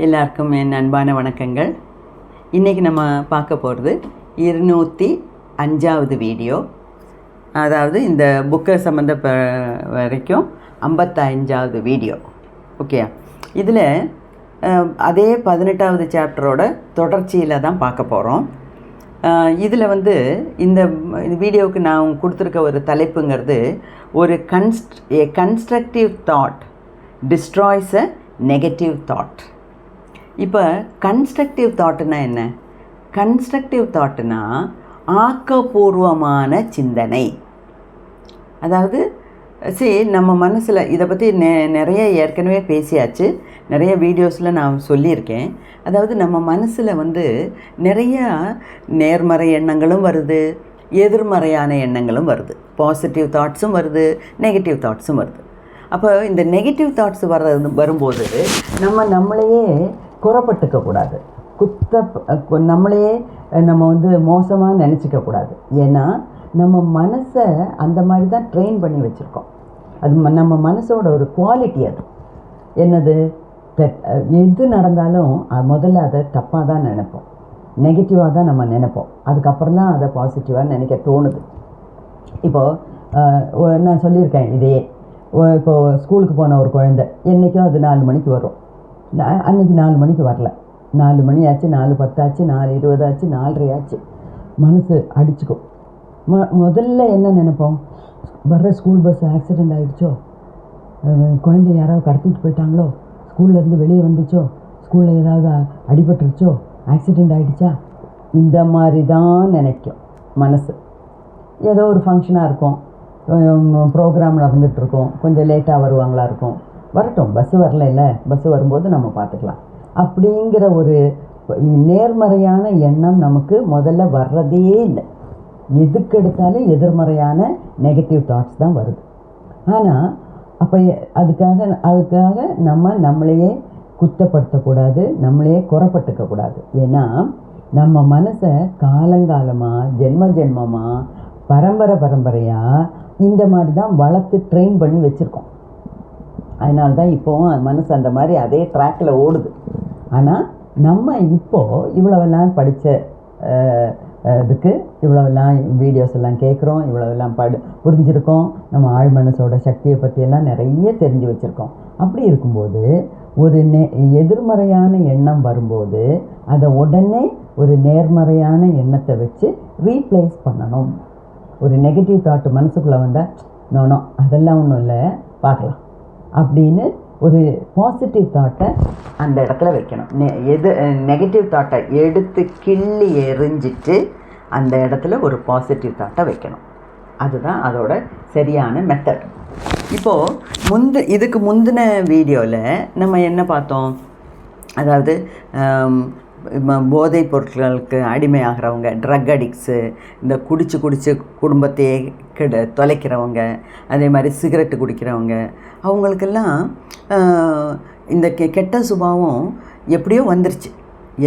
எல்லாருக்கும் என் அன்பான வணக்கங்கள். இன்றைக்கி நம்ம பார்க்க போகிறது 205வது வீடியோ. அதாவது இந்த புக்கை சம்மந்த வரைக்கும் 55வது வீடியோ. ஓகே, இதில் அதே 18வது சாப்டரோட தொடர்ச்சியில் தான் பார்க்க போகிறோம். இதில் இந்த வீடியோவுக்கு நான் கொடுத்துருக்க ஒரு தலைப்புங்கிறது ஒரு கன்ஸ்ட்ரக்டிவ் தாட் டிஸ்ட்ராய்ஸ் அ நெகட்டிவ் தாட். இப்போ கன்ஸ்ட்ரக்டிவ் தாட்டுனா என்ன? கன்ஸ்ட்ரக்டிவ் தாட்டுனா ஆக்கப்பூர்வமான சிந்தனை. அதாவது நம்ம மனசில் இதை பற்றி நிறைய ஏற்கனவே பேசியாச்சு, நிறைய வீடியோஸில் நான் சொல்லியிருக்கேன். அதாவது நம்ம மனசில் நிறையா நேர்மறை எண்ணங்களும் வருது, எதிர்மறையான எண்ணங்களும் வருது. பாசிட்டிவ் தாட்ஸும் வருது, நெகட்டிவ் தாட்ஸும் வருது. அப்போ இந்த நெகட்டிவ் தாட்ஸ் வரும்போது நம்மளையே குறப்பட்டுக்கக்கூடாது, நம்மளையே நம்ம மோசமாக நினச்சிக்கக்கூடாது. ஏன்னா நம்ம மனசை அந்த மாதிரி தான் ட்ரெயின் பண்ணி வச்சுருக்கோம். அது நம்ம மனசோட ஒரு குவாலிட்டி. அது என்னது? எது நடந்தாலும் முதல்ல அதை தப்பாக தான் நினைப்போம், நெகட்டிவாக தான் நம்ம நினைப்போம். அதுக்கப்புறம் தான் அதை பாசிட்டிவாக நினைக்க தோணுது. இப்போது நான் சொல்லியிருக்கேன் இதையே. இப்போது ஸ்கூலுக்கு போன ஒரு குழந்தை என்றைக்கும் அது 4 மணிக்கு வரும். அன்றைக்கி 4 மணிக்கு வரல. 4 மணி ஆச்சு, 4:10 ஆச்சு, 4:20 ஆச்சு, 4:30 ஆச்சு. மனசு அடிச்சுக்கும். முதல்ல என்ன நினைப்போம்? வர்ற ஸ்கூல் பஸ் ஆக்சிடெண்ட் ஆகிடுச்சோ, குழந்தை யாராவது கடத்திட்டு போயிட்டாங்களோ, ஸ்கூல்லேருந்து வெளியே வந்துச்சோ, ஸ்கூலில் ஏதாவது அடிபட்டுருச்சோ, ஆக்சிடெண்ட் ஆகிடுச்சா, இந்த மாதிரி தான் நினைக்கும் மனசு. ஏதோ ஒரு ஃபங்க்ஷனாக இருக்கும், ப்ரோக்ராம் நடந்துகிட்ருக்கோம், கொஞ்சம் லேட்டாக வருவாங்களா இருக்கும். வரட்டும், பஸ்ஸு வரல, இல்லை பஸ்ஸு வரும்போது நம்ம பார்த்துக்கலாம் அப்படிங்கிற ஒரு நேர்மறையான எண்ணம் நமக்கு முதல்ல வர்றதே இல்லை. எதுக்கு எடுத்தாலும் எதிர்மறையான நெகட்டிவ் தாட்ஸ் தான் வருது. ஆனால் அப்போ அதுக்காக நம்மளையே குத்தப்படுத்தக்கூடாது, நம்மளையே குறப்பட்டுக்கக்கூடாது. ஏன்னா நம்ம மனசை காலங்காலமாக ஜென்மமாக பரம்பரையாக இந்த மாதிரி தான் வளர்த்து ட்ரெயின் பண்ணி வச்சுருக்கோம். அதனால தான் இப்போவும் மனசு அந்த மாதிரி அதே ட்ராக்கில் ஓடுது. ஆனால் நம்ம இப்போது இவ்வளவெல்லாம் படித்த இதுக்கு இவ்வளவெல்லாம் வீடியோஸ் எல்லாம் கேட்குறோம், இவ்வளவெல்லாம் புரிஞ்சுருக்கோம், நம்ம ஆழ் மனசோட சக்தியை பற்றியெல்லாம் நிறைய தெரிஞ்சு வச்சுருக்கோம். அப்படி இருக்கும்போது ஒரு எதிர்மறையான எண்ணம் வரும்போது அதை உடனே ஒரு நேர்மறையான எண்ணத்தை வச்சு ரீப்ளேஸ் பண்ணணும். ஒரு நெகட்டிவ் தாட்டு மனசுக்குள்ளே வந்தால் நோ அதெல்லாம் ஒன்றும் இல்லை, பார்க்கலாம் அப்படின்னு ஒரு பாசிட்டிவ் தாட்டை அந்த இடத்துல வைக்கணும். நெகட்டிவ் தாட்டை எடுத்து கிள்ளி எறிஞ்சிட்டு அந்த இடத்துல ஒரு பாசிட்டிவ் தாட்டை வைக்கணும். அதுதான் அதோட சரியான மெத்தட். இப்போது இதுக்கு முந்தின வீடியோவில் நம்ம என்ன பார்த்தோம்? அதாவது போதைப் பொருட்களுக்கு அடிமையாகிறவங்க, ட்ரக் அடிக்ட்ஸு, இந்த குடிச்சு குடும்பத்தையே தொலைக்கிறவங்க, அதே மாதிரி சிகரெட்டு குடிக்கிறவங்க, அவங்களுக்கெல்லாம் இந்த கெட்ட சுபாவம் எப்படியோ வந்துருச்சு.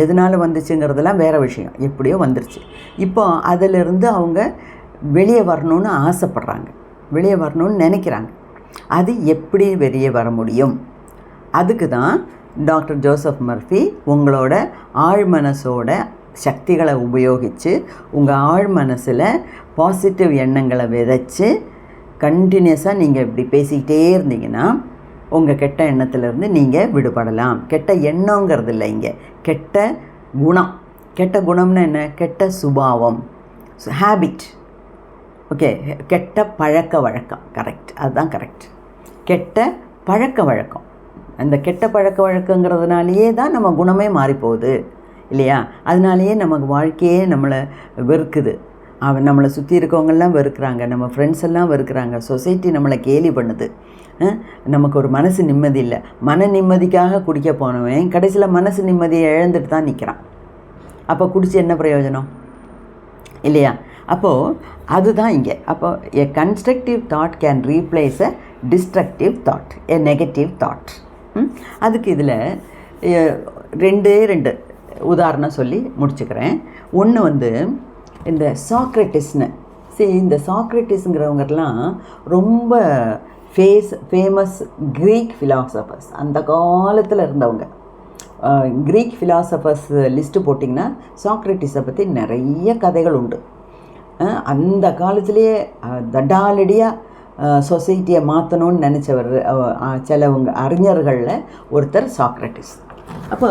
எதனால் வந்துச்சுங்கிறதெல்லாம் வேறு விஷயம். எப்படியோ வந்துருச்சு. இப்போ அதிலிருந்து அவங்க வெளியே வரணும்னு ஆசைப்படுறாங்க, வெளியே வரணும்னு நினைக்கிறாங்க. அது எப்படி வெளியே வர முடியும்? அதுக்கு தான் டாக்டர் ஜோசப் மர்ஃபி உங்களோட ஆழ் மனசோட சக்திகளை உபயோகித்து உங்கள் ஆழ் மனசில் பாசிட்டிவ் எண்ணங்களை விதைச்சி கண்டினியூஸாக நீங்கள் இப்படி பேசிக்கிட்டே இருந்தீங்கன்னா உங்கள் கெட்ட எண்ணத்துலேருந்து நீங்கள் விடுபடலாம். கெட்ட எண்ணங்கிறது இல்லை, இங்கே கெட்ட குணம். கெட்ட குணம்னா என்ன? கெட்ட சுபாவம், ஹேபிட். ஓகே, கெட்ட பழக்க வழக்கம். கரெக்ட், அதுதான் கரெக்ட். கெட்ட பழக்க வழக்கம். அந்த கெட்ட பழக்க வழக்கங்கிறதுனாலேயே தான் நம்ம குணமே மாறிப்போகுது இல்லையா? அதனாலேயே நமக்கு வாழ்க்கையே நம்மளை வெறுக்குது. நம்மளை சுற்றி இருக்கவங்கெல்லாம் வெறுக்கிறாங்க, நம்ம ஃப்ரெண்ட்ஸ் எல்லாம் வெறுக்கிறாங்க, சொசைட்டி நம்மளை கேலி பண்ணுது. நமக்கு ஒரு மனசு நிம்மதி இல்லை. மன நிம்மதிக்காக குடிக்க போனவன் கடைசியில் மனசு நிம்மதியை இழந்துட்டு தான் நிற்கிறான். அப்போ குடிச்சு என்ன பிரயோஜனம் இல்லையா? அப்போது அதுதான் இங்கே. அப்போது a constructive thought can replace a destructive thought, a negative thought. அதுக்கு இதில் 2 உதாரணம் சொல்லி முடிச்சுக்கிறேன். ஒன்று இந்த சாக்ரட்டிஸ்னு. இந்த சாக்ரட்டிஸுங்கிறவங்கெல்லாம் ரொம்ப ஃபேமஸ் க்ரீக் ஃபிலாசபர்ஸ், அந்த காலத்தில் இருந்தவங்க. க்ரீக் ஃபிலாசபர்ஸ் லிஸ்ட்டு போட்டிங்கன்னா சாக்ரட்டிஸை பற்றி நிறைய கதைகள் உண்டு. அந்த காலத்திலேயே தடாலடியாக சொசைட்டியை மாற்றணும்னு நினச்சவர் சிலவங்க அறிஞர்களில் ஒருத்தர் சாக்ரட்டிஸ். அப்போ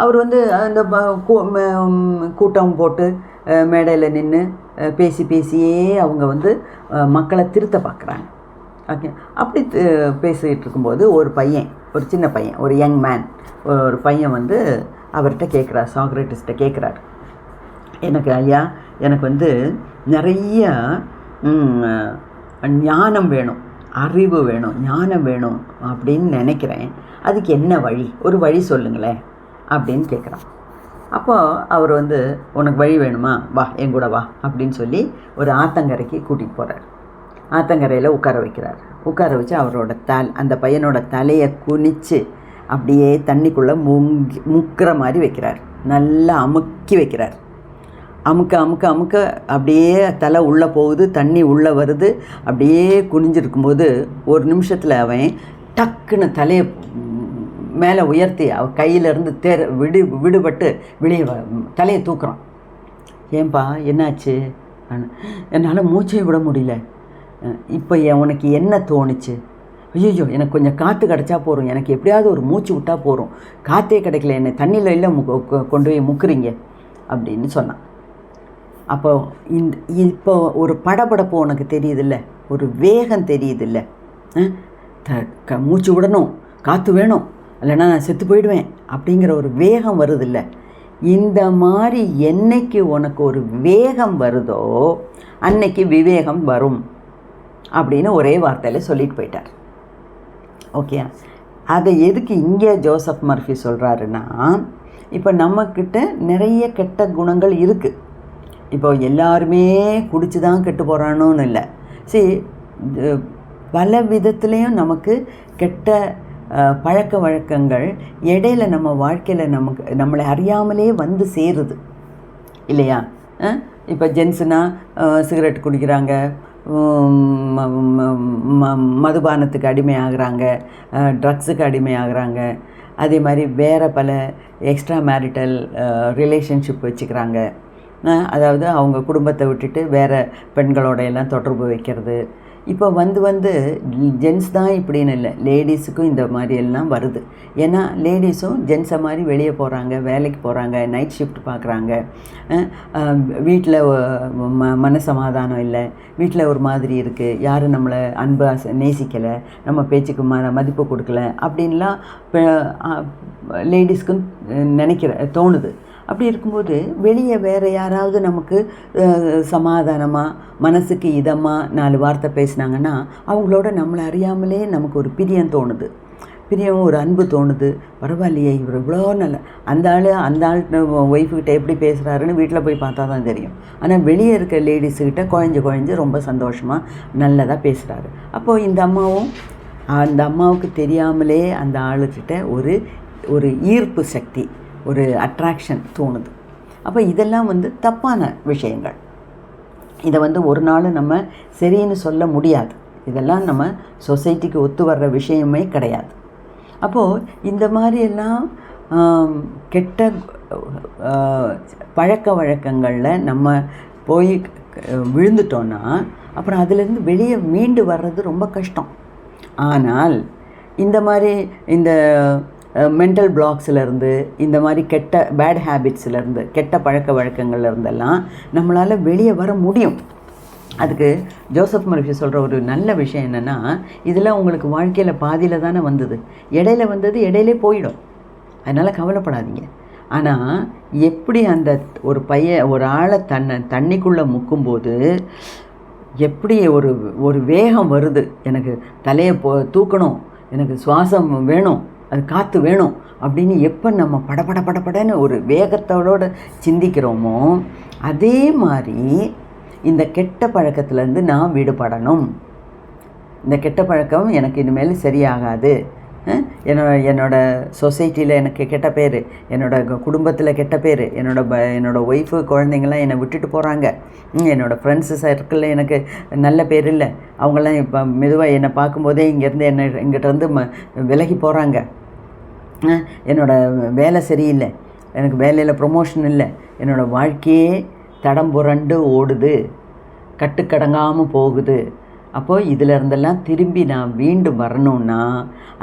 அவர் வந்து அந்த கூட்டம் போட்டு மேடையில் நின்று பேசியே அவங்க வந்து மக்களை திருத்த பார்க்குறாங்க. ஓகே, அப்படி பேசிகிட்டு இருக்கும்போது ஒரு சின்ன பையன், ஒரு யங் மேன், ஒரு பையன் வந்து அவர்கிட்ட கேட்குறார், சாக்ரட்டிஸ்கிட்ட கேட்குறாரு, எனக்கு வந்து நிறைய ஞானம் வேணும், அறிவு வேணும், ஞானம் வேணும் அப்படின்னு நினைக்கிறேன். அதுக்கு என்ன வழி, ஒரு வழி சொல்லுங்களேன் அப்படின்னு கேட்குறான். அப்போ அவர் வந்து, உனக்கு வழி வேணுமா, வா என் கூட வா அப்படின்னு சொல்லி ஒரு ஆத்தங்கரைக்கு கூட்டிகிட்டு போகிறார். ஆத்தங்கரையில் உட்கார வச்சு அவரோட அந்த பையனோட தலையை குனித்து அப்படியே தண்ணிக்குள்ளே முக்கிற மாதிரி வைக்கிறார். நல்லா அமுக்கி வைக்கிறார். அமுக்க அப்படியே தலை உள்ளே போகுது, தண்ணி உள்ளே வருது. அப்படியே குனிஞ்சிருக்கும்போது ஒரு நிமிஷத்தில் அவன் டக்குன்னு தலையை மேலே உயர்த்தி அவன் கையிலேருந்து விடுபட்டு வெளியே தலையை தூக்குறான். ஏன்பா என்னாச்சு? என்னால் மூச்சை விட முடியல. இப்போ உனக்கு என்ன தோணுச்சு? ஐயோ, எனக்கு கொஞ்சம் காற்று கிடச்சா போகிறோம், எனக்கு எப்படியாவது ஒரு மூச்சு விட்டால் போகிறோம், காற்றே கிடைக்கல, என்னை தண்ணியில் இல்லை கொண்டு போய் முக்குறீங்க அப்படின்னு சொன்னான். அப்போ இப்போ ஒரு படபடப்பு உனக்கு தெரியுதில்ல, ஒரு வேகம் தெரியுதில்ல, மூச்சு விடணும், காற்று வேணும், இல்லைன்னா நான் செத்து போயிடுவேன் அப்படிங்கிற ஒரு வேகம் வருதில்ல. இந்த மாதிரி என்னைக்கு உனக்கு ஒரு வேகம் வருதோ அன்னைக்கு விவேகம் வரும் அப்படின்னு ஒரே வார்த்தையில் சொல்லிட்டு போயிட்டார். ஓகே, அதை எதுக்கு இங்கே ஜோசப் மர்ஃபி சொல்கிறாருன்னா, இப்போ நம்மக்கிட்ட நிறைய கெட்ட குணங்கள் இருக்குது. இப்போ எல்லாருமே குடிச்சு தான் கெட்டு போகிறானோன்னு இல்லை. சரி, பல விதத்துலேயும் நமக்கு கெட்ட பழக்க வழக்கங்கள் இடையில நம்ம வாழ்க்கையில் நம்மளை அறியாமலே வந்து சேருது இல்லையா? இப்போ ஜென்ஸுனால் சிகரெட் குடிக்கிறாங்க, மதுபானத்துக்கு அடிமையாகிறாங்க, ட்ரக்ஸுக்கு அடிமையாகிறாங்க, அதே மாதிரி வேறு பல எக்ஸ்ட்ரா மேரிட்டல் ரிலேஷன்ஷிப் வச்சுக்கிறாங்க. அதாவது அவங்க குடும்பத்தை விட்டுட்டு வேறு பெண்களோட எல்லாம் தொடர்பு வைக்கிறது. இப்போ வந்து ஜென்ஸ் தான் இப்படின்னு இல்லை, லேடிஸுக்கும் இந்த மாதிரி எல்லாம் வருது. ஏன்னா லேடிஸும் ஜென்ஸை மாதிரி வெளியே போகிறாங்க, வேலைக்கு போகிறாங்க, நைட் ஷிஃப்ட் பார்க்குறாங்க, வீட்டில் மனசமாதானம் இல்லை, வீட்டில் ஒரு மாதிரி இருக்குது, யாரும் நம்மளை அன்பாக நேசிக்கலை, நம்ம பேச்சுக்கு மதிப்பு கொடுக்கல அப்படின்லாம் லேடிஸ்க்கும் தோணுது. அப்படி இருக்கும்போது வெளியே வேறு யாராவது நமக்கு சமாதானமாக மனசுக்கு இதமாக 4 வார்த்தை பேசினாங்கன்னா அவங்களோட நம்மளை அறியாமலே நமக்கு ஒரு பிரியம் தோணுது, ஒரு அன்பு தோணுது. பரவாயில்லையே, இவர் இவ்வளோ நல்ல அந்த ஆள் ஒய்ஃபுக்கிட்ட எப்படி பேசுகிறாருன்னு வீட்டில் போய் பார்த்தா தான் தெரியும். ஆனால் வெளியே இருக்க லேடிஸுக்கிட்ட குழஞ்சு ரொம்ப சந்தோஷமாக நல்லதாக பேசுகிறாரு. அப்போது இந்த அம்மாவுக்கு தெரியாமலே அந்த ஆளுக்கிட்ட ஒரு ஈர்ப்பு சக்தி, ஒரு அட்ராக்ஷன் தோணுது. அப்போ இதெல்லாம் தப்பான விஷயங்கள். இதை ஒரு நாள் நம்ம சரின்னு சொல்ல முடியாது. இதெல்லாம் நம்ம சொசைட்டிக்கு ஒத்து வர்ற விஷயமே கிடையாது. அப்போது இந்த மாதிரியெல்லாம் கெட்ட பழக்க வழக்கங்களில் நம்ம போய் விழுந்துட்டோன்னா அப்புறம் அதிலேருந்து வெளியே மீண்டு வர்றது ரொம்ப கஷ்டம். ஆனால் இந்த மாதிரி இந்த மென்டல் பிளாக்ஸ்லேருந்து, இந்த மாதிரி கெட்ட பேட் ஹேபிட்ஸ்லேருந்து, கெட்ட பழக்க வழக்கங்கள்லேருந்தெல்லாம் நம்மளால் வெளியே வர முடியும். அதுக்கு ஜோசப் மர்ஃபி சொல்கிற ஒரு நல்ல விஷயம் என்னென்னா, இதெல்லாம் உங்களுக்கு வாழ்க்கையில் பாதியில் தானே வந்தது, இடையிலே போயிடும், அதனால் கவலைப்படாதீங்க. ஆனால் எப்படி அந்த ஒரு ஆளை தண்ணிக்குள்ளே முக்கும்போது எப்படி ஒரு வேகம் வருது, எனக்கு தலையை தூக்கணும், எனக்கு சுவாசம் வேணும், அது காற்று வேணும் அப்படின்னு எப்போ நம்ம படபடன்னு ஒரு வேகத்தோடு சிந்திக்கிறோமோ அதே மாதிரி இந்த கெட்ட பழக்கத்துலேருந்து நான் விடுபடணும். இந்த கெட்ட பழக்கம் எனக்கு இனிமேல் சரியாகாது, என்னோட சொசைட்டியில் எனக்கு கெட்ட பேர், என்னோடய குடும்பத்தில் கெட்ட பேர், என்னோடய ஒய்ஃபு குழந்தைங்கள்லாம் என்னை விட்டுட்டு போகிறாங்க, என்னோடய ஃப்ரெண்ட்ஸு சர்க்கிளில் எனக்கு நல்ல பேர் இல்லை, அவங்களாம் இப்போ மெதுவாக என்னை பார்க்கும்போதே இங்கேருந்து இங்கிட்டேருந்து விலகி போகிறாங்க. என்னோடய வேலை சரியில்லை, எனக்கு வேலையில் ப்ரொமோஷன் இல்லை, என்னோடய வாழ்க்கையே தடம் புரண்டு ஓடுது, கட்டுக்கடங்காமல் போகுது. அப்போது இதில் இருந்தெல்லாம் திரும்பி நான் மீண்டும் வரணுன்னா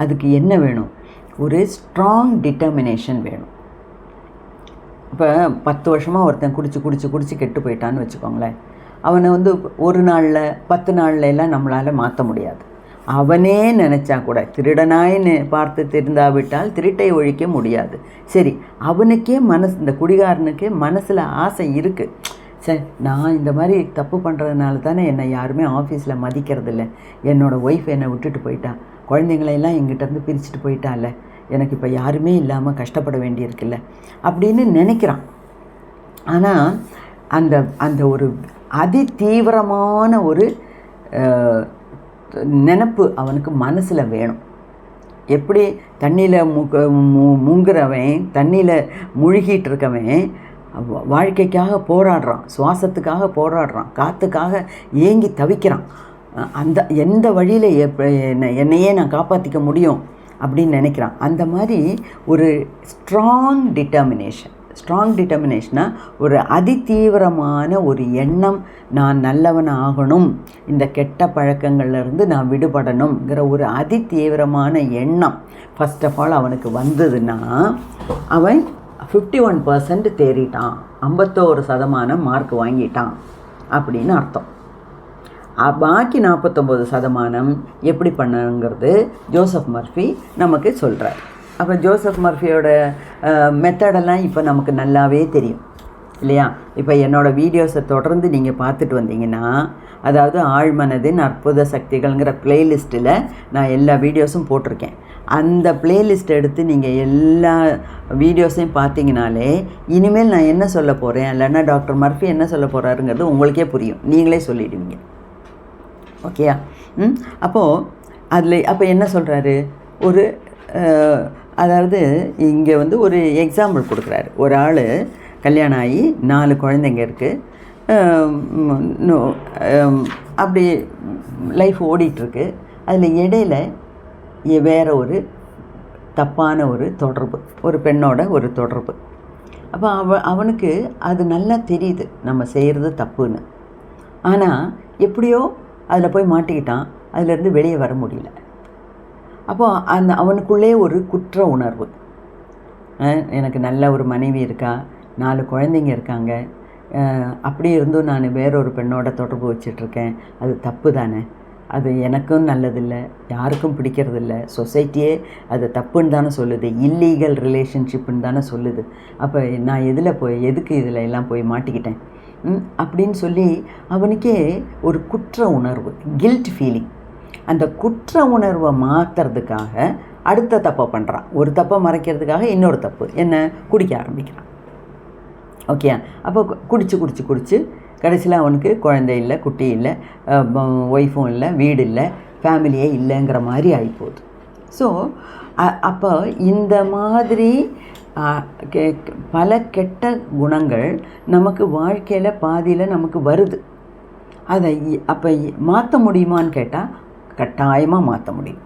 அதுக்கு என்ன வேணும்? ஒரு ஸ்ட்ராங் டிட்டர்மினேஷன் வேணும். இப்போ 10 வருஷமாக ஒருத்தன் குடிச்சு கெட்டு போயிட்டான்னு வச்சுக்கோங்களேன். அவனை வந்து ஒரு நாளில் 10 நாளில் எல்லாம் நம்மளால் மாற்ற முடியாது. அவனே நினச்சா கூட திருடனாயின்னு பார்த்து திருந்தாவிட்டால் திருட்டை ஒழிக்க முடியாது. சரி, அவனுக்கே இந்த குடிகாரனுக்கே மனசில் ஆசை இருக்குது. சரி, நான் இந்த மாதிரி தப்பு பண்ணுறதுனால தானே என்னை யாருமே ஆஃபீஸில் மதிக்கிறதில்ல, என்னோடய ஒய்ஃப் என்னை விட்டுட்டு போயிட்டா, குழந்தைங்களையெல்லாம் எங்கிட்டேருந்து பிரிச்சுட்டு போயிட்டால, எனக்கு இப்போ யாருமே இல்லாமல் கஷ்டப்பட வேண்டியிருக்குல்ல அப்படின்னு நினைக்கிறான். ஆனால் அந்த அந்த ஒரு அதி தீவிரமான ஒரு நினப்பு அவனுக்கு மனசில் வேணும். எப்படி தண்ணியில் முங்குறவன், தண்ணியில் முழுகிட்டு இருக்கவன் வாழ்க்கைக்காக போராடுறான், சுவாசத்துக்காக போராடுறான், காற்றுக்காக ஏங்கி தவிக்கிறான். அந்த எந்த வழியில் என்னையே நான் காப்பாற்றிக்க முடியும் அப்படின்னு நினைக்கிறான். அந்த மாதிரி ஒரு ஸ்ட்ராங் டிட்டர்மினேஷனாக ஒரு அதிதீவிரமான ஒரு எண்ணம், நான் நல்லவன் ஆகணும், இந்த கெட்ட பழக்கங்கள்லேருந்து நான் விடுபடணுங்கிற ஒரு அதிதீவிரமான எண்ணம் ஃபர்ஸ்ட் ஆஃப் ஆல் அவனுக்கு வந்ததுன்னா அவன் 51% தேறிட்டான், 51% மார்க் வாங்கிட்டான் அப்படின்னு அர்த்தம். பாக்கி 49% எப்படி பண்ணுங்கிறது ஜோசப் மர்ஃபி நமக்கு சொல்கிறார். அப்போ ஜோசப் மர்ஃபியோட மெத்தடெல்லாம் இப்போ நமக்கு நல்லாவே தெரியும் இல்லையா? இப்போ என்னோடய வீடியோஸை தொடர்ந்து நீங்கள் பார்த்துட்டு வந்தீங்கன்னா, அதாவது ஆழ்மனதின் அற்புத சக்திகள்ங்கிற ப்ளேலிஸ்ட்டில் நான் எல்லா வீடியோஸும் போட்டிருக்கேன். அந்த ப்ளேலிஸ்ட் எடுத்து நீங்கள் எல்லா வீடியோஸையும் பார்த்தீங்கனாலே இனிமேல் நான் என்ன சொல்ல போகிறேன், இல்லைன்னா டாக்டர் மர்ஃபி என்ன சொல்ல போகிறாருங்கிறது உங்களுக்கே புரியும், நீங்களே சொல்லிவிடுவீங்க. ஓகேயா? அப்போ என்ன சொல்கிறாரு? ஒரு அதாவது இங்கே வந்து ஒரு எக்ஸாம்பிள் கொடுக்குறாரு. ஒரு ஆள் கல்யாணம் ஆகி 4 குழந்தைங்க இருக்குது, அப்படி லைஃப் ஓடிட்டுருக்கு. அதில் இடையில வேறு ஒரு தப்பான ஒரு தொடர்பு, ஒரு பெண்ணோட ஒரு தொடர்பு. அப்போ அவனுக்கு அது நல்லா தெரியுது நம்ம செய்கிறது தப்புன்னு. ஆனால் எப்படியோ அதில் போய் மாட்டிக்கிட்டான், அதிலேருந்து வெளியே வர முடியல. அப்போது அவனுக்குள்ளே ஒரு குற்ற உணர்வு, எனக்கு நல்ல ஒரு மனைவி இருக்கா, 4 குழந்தைங்க இருக்காங்க, அப்படி இருந்தும் நான் வேறொரு பெண்ணோட தொடர்பு வச்சிட்ருக்கேன், அது தப்பு தானே, அது எனக்கும் நல்லதில்லை, யாருக்கும் பிடிக்கிறதில்ல, சொசைட்டியே அது தப்புன்னு தானே சொல்லுது, இல்லீகல் ரிலேஷன்ஷிப்புன்னு தானே சொல்லுது. அப்போ நான் எதுக்கு இதில் எல்லாம் போய் மாட்டிக்கிட்டேன் அப்படின்னு சொல்லி அவனுக்கே ஒரு குற்ற உணர்வு, கில்ட் ஃபீலிங். அந்த குற்ற உணர்வை மாற்றுறதுக்காக அடுத்த தப்பை பண்ணுறான். ஒரு தப்பை மறைக்கிறதுக்காக இன்னொரு தப்பு, என்ன, குடிக்க ஆரம்பிக்கிறான். ஓகே, அப்போ குடிச்சு கடைசியில் அவனுக்கு குழந்தை இல்லை, குட்டி இல்லை, ஒய்ஃபும் இல்லை, வீடு இல்லை, ஃபேமிலியே இல்லைங்கிற மாதிரி ஆகிப்போகுது. ஸோ அப்போ இந்த மாதிரி பல கெட்ட குணங்கள் நமக்கு வாழ்க்கையில் பாதியில் நமக்கு வருது. அதை அப்போ மாற்ற முடியுமான்னு கேட்டால் கட்டாயமாக மாற்ற முடியும்.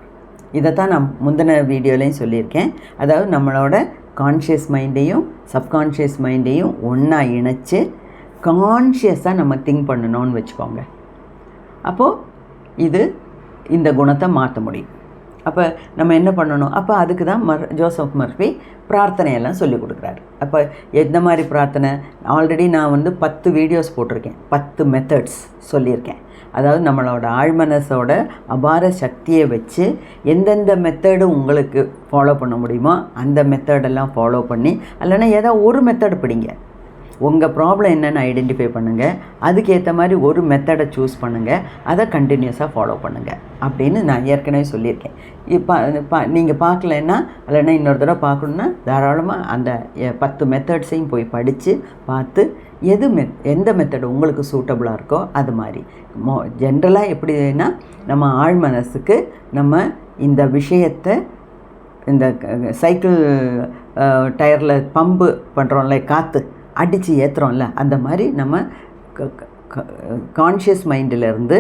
இதைத்தான் நான் முந்தின வீடியோலையும் சொல்லியிருக்கேன். அதாவது நம்மளோட கான்ஷியஸ் மைண்டையும் சப்கான்ஷியஸ் மைண்டையும் ஒன்றா இணைச்சி கான்ஷியஸாக நம்ம திங்க் பண்ணணும்னு வச்சுக்கோங்க. அப்போது இந்த குணத்தை மாற்ற முடியும். அப்போ நம்ம என்ன பண்ணணும்? அப்போ அதுக்கு தான் ஜோசப் மர்ஃபி பிரார்த்தனையெல்லாம் சொல்லி கொடுக்குறாரு. அப்போ எந்த மாதிரி பிரார்த்தனை, ஆல்ரெடி நான் 10 வீடியோஸ் போட்டிருக்கேன், 10 மெத்தட்ஸ் சொல்லியிருக்கேன். அதாவது நம்மளோட ஆழ்மனசோட அபார சக்தியை வச்சு எந்தெந்த மெத்தடு உங்களுக்கு ஃபாலோ பண்ண முடியுமோ அந்த மெத்தடெல்லாம் ஃபாலோ பண்ணி, இல்லைன்னா ஏதாவது ஒரு மெத்தடு பிடிங்க. உங்கள் ப்ராப்ளம் என்னென்னு ஐடென்டிஃபை பண்ணுங்கள், அதுக்கேற்ற மாதிரி ஒரு மெத்தடை சூஸ் பண்ணுங்கள், அதை கண்டினியூஸாக ஃபாலோ பண்ணுங்கள் அப்படின்னு நான் ஏற்கனவே சொல்லியிருக்கேன். இப்போ நீங்கள் பார்க்கலன்னா, இல்லைன்னா இன்னொரு தடவை பார்க்கணுன்னா தாராளமாக அந்த 10 மெத்தட்ஸையும் போய் படித்து பார்த்து எந்த மெத்தடு உங்களுக்கு சூட்டபுளாக இருக்கோ அது மாதிரி. ஜென்ரலாக எப்படின்னா, நம்ம ஆழ் மனசுக்கு நம்ம இந்த விஷயத்தை, இந்த சைக்கிள் டயரில் பம்பு பண்ணுறோம்ல, காற்று அடித்து ஏற்றுறோம்ல, அந்த மாதிரி நம்ம கான்ஷியஸ் மைண்டிலேருந்து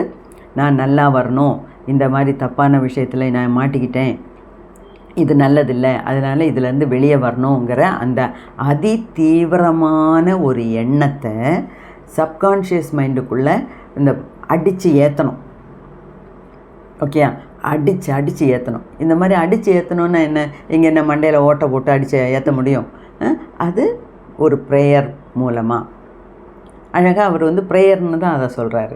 நான் நல்லா வரணும், இந்த மாதிரி தப்பான விஷயத்தில் நான் மாட்டிக்கிட்டேன், இது நல்லதில்லை, அதனால் இதிலேருந்து வெளியே வரணுங்கிற அந்த அதி தீவிரமான ஒரு எண்ணத்தை சப்கான்ஷியஸ் மைண்டுக்குள்ளே இந்த அடித்து ஏற்றணும். ஓகே, அடித்து ஏற்றணும். இந்த மாதிரி அடித்து ஏற்றணுன்னா என்ன, இங்கே என்ன மண்டையில் ஓட்டை போட்டு அடித்து ஏற்ற முடியும்? அது ஒரு ப்ரேயர் மூலமாக அழகாக அவர் வந்து ப்ரேயர்னு தான் அதை சொல்கிறாரு.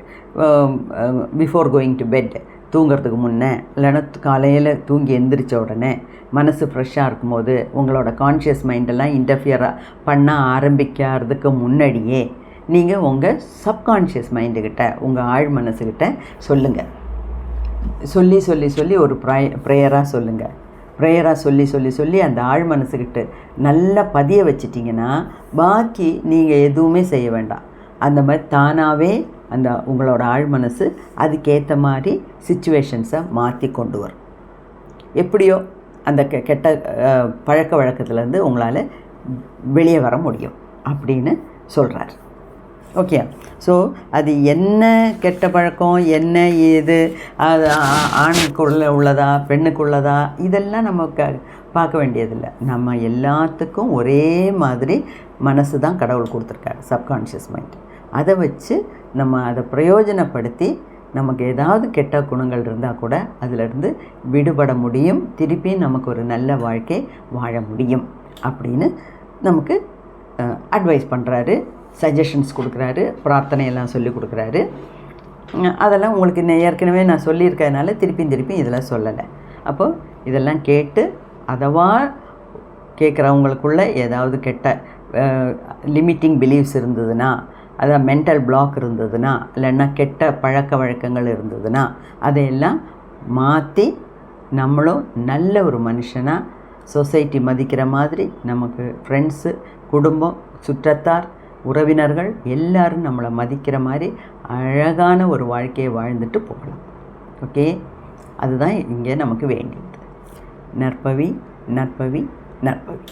பிஃபோர் கோயிங் டு பெட், தூங்கிறதுக்கு முன்னே, இல்லைன்னா காலையில் தூங்கி எந்திரிச்ச உடனே மனசு ஃப்ரெஷ்ஷாக இருக்கும்போது உங்களோட கான்ஷியஸ் மைண்டெல்லாம் இன்டர்ஃபியராக பண்ண ஆரம்பிக்கிறதுக்கு முன்னாடியே நீங்கள் உங்கள் சப்கான்ஷியஸ் மைண்டுக்கிட்ட, உங்கள் ஆழ் மனசுக்கிட்ட சொல்லுங்கள். சொல்லி சொல்லி சொல்லி ஒரு ப்ரேயராக சொல்லுங்கள். ப்ரேயராக சொல்லி சொல்லி சொல்லி அந்த ஆழ் மனசுக்கிட்ட நல்லா பதிய வச்சிட்டிங்கன்னா பாக்கி நீங்கள் எதுவுமே செய்ய வேண்டாம். அந்த மாதிரி தானாகவே அந்த உங்களோட ஆழ் மனசு அதுக்கேற்ற மாதிரி சிச்சுவேஷன்ஸை மாற்றி கொண்டு வரும். எப்படியோ அந்த கெட்ட பழக்க வழக்கத்துலேருந்து உங்களால் வெளியே வர முடியும் அப்படின்னு சொல்கிறார். ஓகே, ஸோ அது என்ன கெட்ட பழக்கம், என்ன ஏது, அது ஆணுக்குள்ள உள்ளதா பெண்ணுக்குள்ளதா, இதெல்லாம் நம்ம பார்க்க வேண்டியதில்லை. நம்ம எல்லாத்துக்கும் ஒரே மாதிரி மனசு தான் கடவுள் கொடுத்துருக்காரு, சப்கான்ஷியஸ் மைண்ட். அதை வச்சு நம்ம அதை பிரயோஜனப்படுத்தி நமக்கு ஏதாவது கெட்ட குணங்கள் இருந்தால் கூட அதிலிருந்து விடுபட முடியும், திருப்பி நமக்கு ஒரு நல்ல வாழ்க்கை வாழ முடியும் அப்படின்னு நமக்கு அட்வைஸ் பண்ணுறாரு, சஜஷன்ஸ் கொடுக்குறாரு, பிரார்த்தனையெல்லாம் சொல்லி கொடுக்குறாரு. அதெல்லாம் உங்களுக்கு ஏற்கனவே நான் சொல்லியிருக்கறதுனால திருப்பி இதெல்லாம் சொல்லலை. அப்போது இதெல்லாம் கேட்டு அதவா கேட்குறவங்களுக்குள்ள ஏதாவது கெட்ட லிமிட்டிங் பிலீவ்ஸ் இருந்ததுன்னா, அதாவது மென்டல் பிளாக் இருந்ததுன்னா, இல்லைன்னா கெட்ட பழக்க வழக்கங்கள் இருந்ததுன்னா அதையெல்லாம் மாற்றி நம்மளும் நல்ல ஒரு மனுஷனாக சொசைட்டி மதிக்கிற மாதிரி நமக்கு ஃப்ரெண்ட்ஸு, குடும்பம், சுற்றத்தார், உறவினர்கள் எல்லாரும் நம்மளை மதிக்கிற மாதிரி அழகான ஒரு வாழ்க்கையை வாழ்ந்துட்டு போகலாம். ஓகே, அதுதான் இங்கே நமக்கு வேண்டியது. நற்பவி நற்பவி நற்பவி.